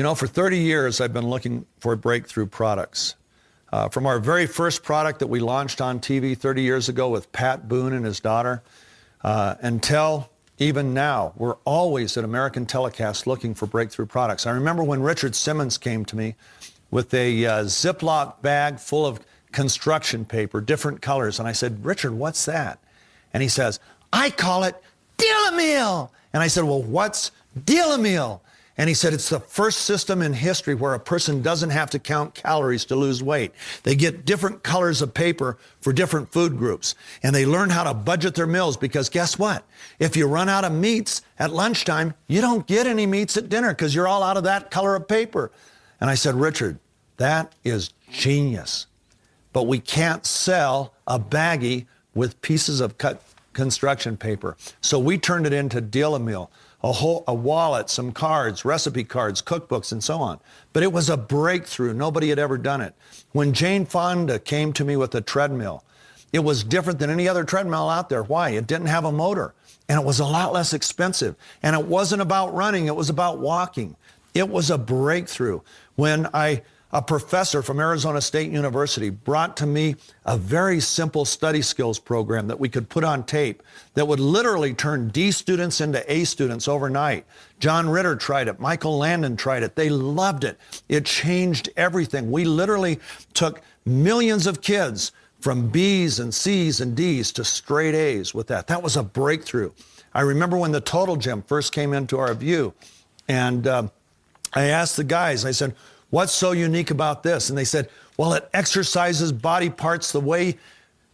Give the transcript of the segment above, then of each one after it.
You know, for 30 years, I've been looking for breakthrough products. From our very first product that we launched on TV 30 years ago with Pat Boone and his daughter, until even now, we're always at American Telecast looking for breakthrough products. I remember when Richard Simmons came to me with a Ziploc bag full of construction paper, different colors, and I said, Richard, what's that? And he says, I call it Deal-A-Meal. And I said, well, what's Deal-A-Meal? And he said, it's the first system in history where a person doesn't have to count calories to lose weight. They get different colors of paper for different food groups. And they learn how to budget their meals because guess what? If you run out of meats at lunchtime, you don't get any meats at dinner because you're all out of that color of paper. And I said, Richard, that is genius. But we can't sell a baggie with pieces of cut construction paper. So we turned it into Deal-A-Meal. A wallet, some cards, recipe cards, cookbooks, and so on. But it was a breakthrough. Nobody had ever done it. When Jane Fonda came to me with a treadmill, it was different than any other treadmill out there. Why? It didn't have a motor, and it was a lot less expensive. And it wasn't about running. It was about walking. It was a breakthrough. When a professor from Arizona State University brought to me a very simple study skills program that we could put on tape that would literally turn D students into A students overnight. John Ritter tried it. Michael Landon tried it. They loved it. It changed everything. We literally took millions of kids from B's and C's and D's to straight A's with that. That was a breakthrough. I remember when the Total Gym first came into our view, and I asked the guys, I said, what's so unique about this? And they said, well, it exercises body parts the way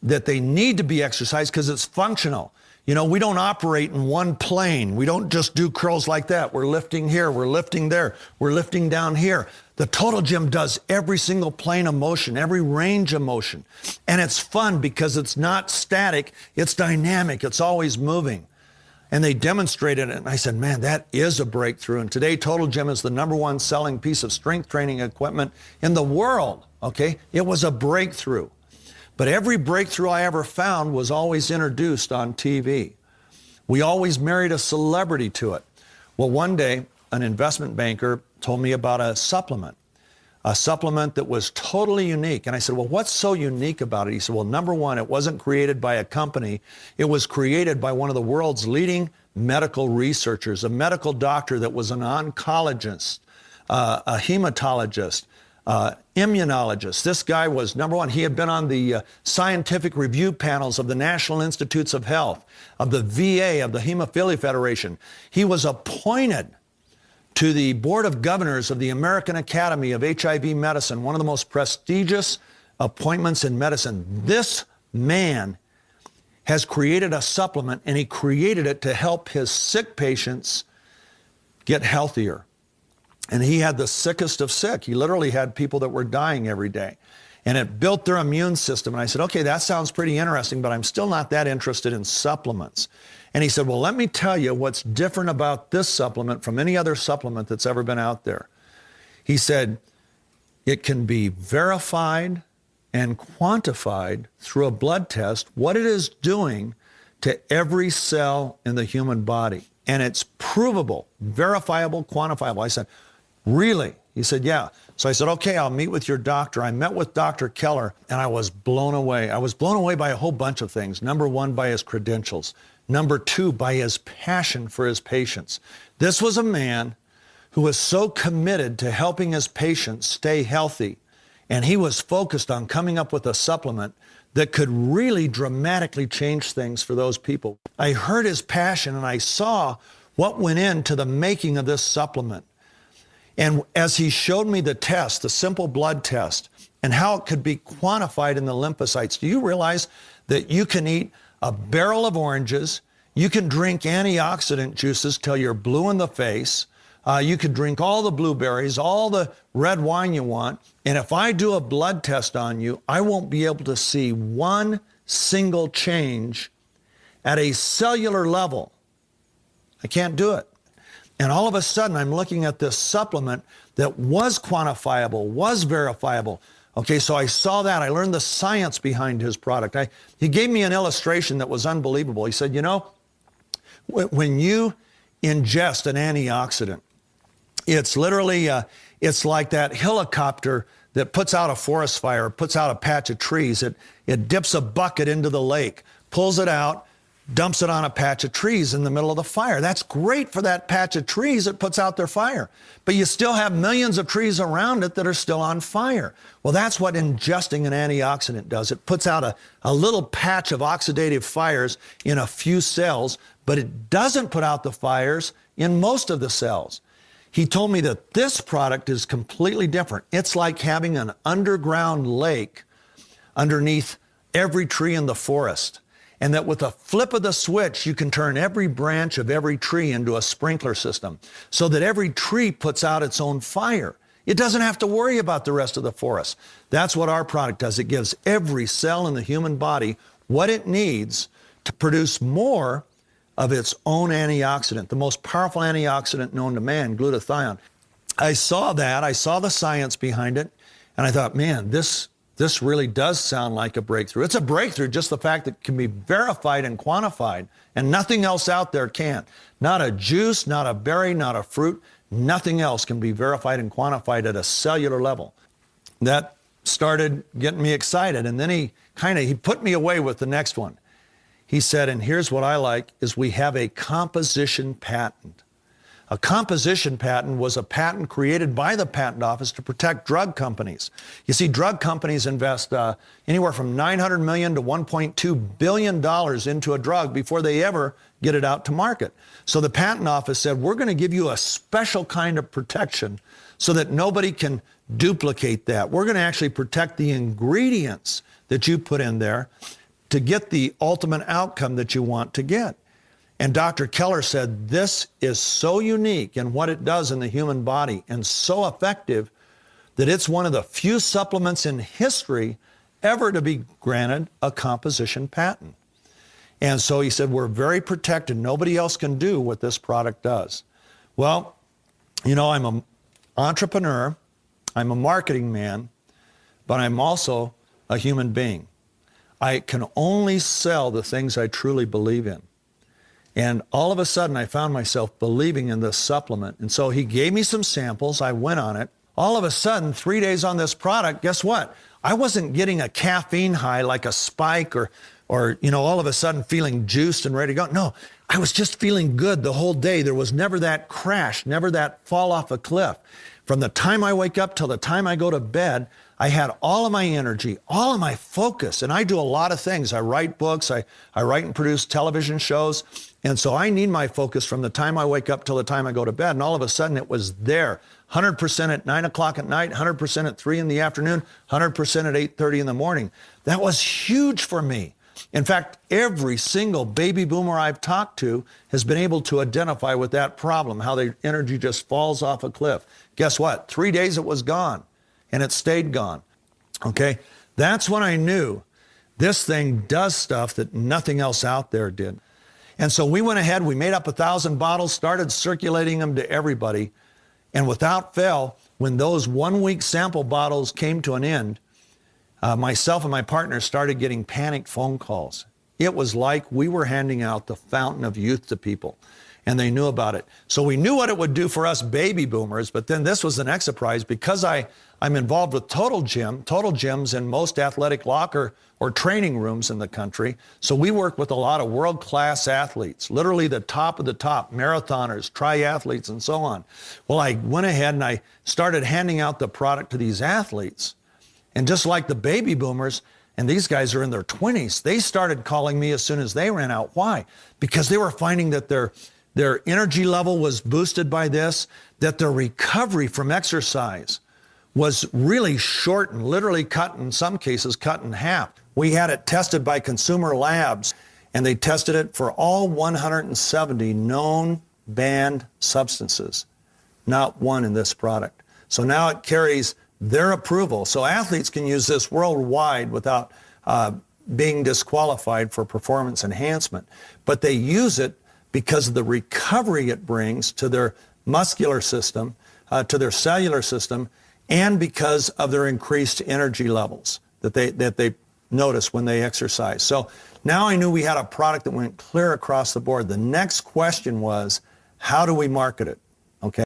that they need to be exercised because it's functional. You know, we don't operate in one plane. We don't just do curls like that. We're lifting here, we're lifting there, we're lifting down here. The Total Gym does every single plane of motion, every range of motion. And it's fun because it's not static, it's dynamic, it's always moving. And they demonstrated it, and I said, man, that is a breakthrough. And today, Total Gym is the #1 selling piece of strength training equipment in the world, okay? It was a breakthrough. But every breakthrough I ever found was always introduced on TV. We always married a celebrity to it. Well, one day, an investment banker told me about a supplement that was totally unique. And I said, well, what's so unique about it? He said, well, #1, it wasn't created by a company. It was created by one of the world's leading medical researchers, a medical doctor that was an oncologist, a hematologist, immunologist. This guy was #1. He had been on the scientific review panels of the National Institutes of Health, of the VA, of the Hemophilia Federation. He was appointed to the Board of Governors of the American Academy of HIV Medicine, one of the most prestigious appointments in medicine. This man has created a supplement, and he created it to help his sick patients get healthier. And he had the sickest of sick. He literally had people that were dying every day. And it built their immune system. And I said, okay, that sounds pretty interesting, but I'm still not that interested in supplements. And he said, well, let me tell you what's different about this supplement from any other supplement that's ever been out there. He said, it can be verified and quantified through a blood test what it is doing to every cell in the human body. And it's provable, verifiable, quantifiable. I said, really? He said, yeah. So I said, okay, I'll meet with your doctor. I met with Dr. Keller, and I was blown away. I was blown away by a whole bunch of things. #1, by his credentials. #2, by his passion for his patients. This was a man who was so committed to helping his patients stay healthy, and he was focused on coming up with a supplement that could really dramatically change things for those people. I heard his passion, and I saw what went into the making of this supplement. And as he showed me the test, the simple blood test, and how it could be quantified in the lymphocytes, do you realize that you can eat a barrel of oranges, you can drink antioxidant juices till you're blue in the face, you could drink all the blueberries, all the red wine you want, and if I do a blood test on you, I won't be able to see one single change at a cellular level. I can't do it. And all of a sudden, I'm looking at this supplement that was quantifiable, was verifiable. Okay, so I saw that. I learned the science behind his product. He gave me an illustration that was unbelievable. He said, you know, when you ingest an antioxidant, It's literally, it's like that helicopter that puts out a forest fire, puts out a patch of trees. It dips a bucket into the lake, pulls it out, dumps it on a patch of trees in the middle of the fire. That's great for that patch of trees that puts out their fire. But you still have millions of trees around it that are still on fire. Well, that's what ingesting an antioxidant does. It puts out a little patch of oxidative fires in a few cells, but it doesn't put out the fires in most of the cells. He told me that this product is completely different. It's like having an underground lake underneath every tree in the forest. And that with a flip of the switch, you can turn every branch of every tree into a sprinkler system so that every tree puts out its own fire. It doesn't have to worry about the rest of the forest. That's what our product does. It gives every cell in the human body what it needs to produce more of its own antioxidant, the most powerful antioxidant known to man, glutathione. I saw that, I saw the science behind it, and I thought, man, this really does sound like a breakthrough. It's a breakthrough, just the fact that it can be verified and quantified, and nothing else out there can. Not a juice, not a berry, not a fruit, nothing else can be verified and quantified at a cellular level. That started getting me excited, and then he put me away with the next one. He said, and here's what I like, is we have a composition patent. A composition patent was a patent created by the patent office to protect drug companies. You see, drug companies invest anywhere from $900 million to $1.2 billion into a drug before they ever get it out to market. So the patent office said, we're going to give you a special kind of protection so that nobody can duplicate that. We're going to actually protect the ingredients that you put in there to get the ultimate outcome that you want to get. And Dr. Keller said this is so unique in what it does in the human body and so effective that it's one of the few supplements in history ever to be granted a composition patent. And so he said, we're very protected. Nobody else can do what this product does. Well, you know, I'm an entrepreneur, I'm a marketing man, but I'm also a human being. I can only sell the things I truly believe in. And all of a sudden, I found myself believing in this supplement. And so he gave me some samples. I went on it. All of a sudden, 3 days on this product, guess what? I wasn't getting a caffeine high like a spike or all of a sudden feeling juiced and ready to go. No, I was just feeling good the whole day. There was never that crash, never that fall off a cliff. From the time I wake up till the time I go to bed, I had all of my energy, all of my focus, and I do a lot of things. I write books, I write and produce television shows, and so I need my focus from the time I wake up till the time I go to bed, and all of a sudden it was there, 100% at 9 o'clock at night, 100% at 3 in the afternoon, 100% at 8:30 in the morning. That was huge for me. In fact, every single baby boomer I've talked to has been able to identify with that problem, how their energy just falls off a cliff. Guess what? 3 days it was gone. And it stayed gone, okay? That's when I knew this thing does stuff that nothing else out there did. And so we went ahead, we made up 1,000 bottles, started circulating them to everybody. And without fail, when those 1 week sample bottles came to an end, myself and my partner started getting panicked phone calls. It was like we were handing out the fountain of youth to people, and they knew about it. So we knew what it would do for us baby boomers, but then this was the next surprise. Because I'm involved with Total Gym. Total Gym's in most athletic locker or training rooms in the country. So we work with a lot of world-class athletes, literally the top of the top, marathoners, triathletes, and so on. Well, I went ahead and I started handing out the product to these athletes. And just like the baby boomers, and these guys are in their 20s, they started calling me as soon as they ran out. Why? Because they were finding that their energy level was boosted by this, that their recovery from exercise was really shortened, literally cut, in some cases, cut in half. We had it tested by consumer labs, and they tested it for all 170 known banned substances, not one in this product. So now it carries their approval. So athletes can use this worldwide without being disqualified for performance enhancement. But they use it because of the recovery it brings to their muscular system, to their cellular system, and because of their increased energy levels that they notice when they exercise. So now I knew we had a product that went clear across the board. The next question was, how do we market it? Okay.